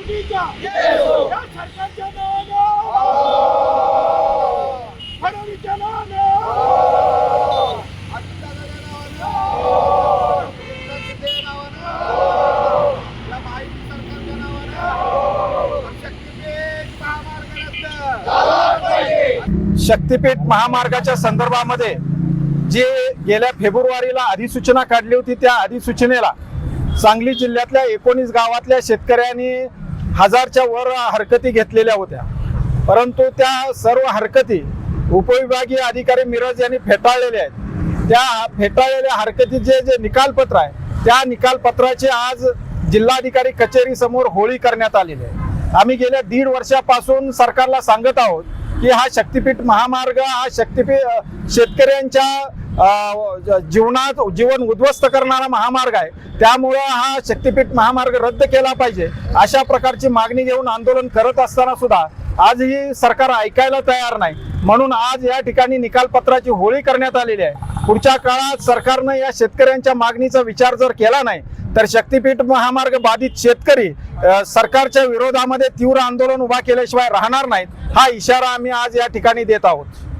चुकीचा या सरकारच्या नावानं फडणवीसच्या नावानं शक्तीपीठ महामार्गाच्या संदर्भामध्ये जे गेल्या फेब्रुवारीला अधिसूचना काढली होती, त्या अधिसूचनेला सांगली जिल्ह्यातल्या 19 गावातल्या शेतकऱ्यांनी 1000च्या वर हरकती घेतलेल्या होत्या, परंतु त्या सर्व हरकती उपविभागीय अधिकारी मिरज यांनी फेटाळलेल्या आहेत। त्या फेटाळलेल्या हरकतीचे जे निकालपत्र आहे, त्या निकालपत्राचे आज जिल्हाधिकारी कचेरी समोर होळी करण्यात आलेली आहे। आम्ही गेल्या 1.5 वर्षापासून सरकारला सांगत आहोत की हा शक्तीपीठ महामार्ग हा शेतकऱ्यांच्या जीवन उद्ध्वस्त करणारा महामार्ग आहे, त्यामुळे हा शक्तीपीठ महामार्ग रद्द केला पाहिजे अशा प्रकारची मागणी घेऊन आंदोलन करत असताना सुद्धा आजही सरकार ऐकायला तयार नाही, म्हणून आज या ठिकाणी निकालपत्राची होळी करण्यात आलेली आहे। पुढच्या काळात सरकारने या शेतकऱ्यांच्या मागणीचा विचार जर केला नाही तर शक्तीपीठ महामार्ग बाधित शेतकरी सरकारच्या विरोधामध्ये तीव्र आंदोलन उभा केल्याशिवाय राहणार नाहीत, हा इशारा आम्ही आज या ठिकाणी देत आहोत।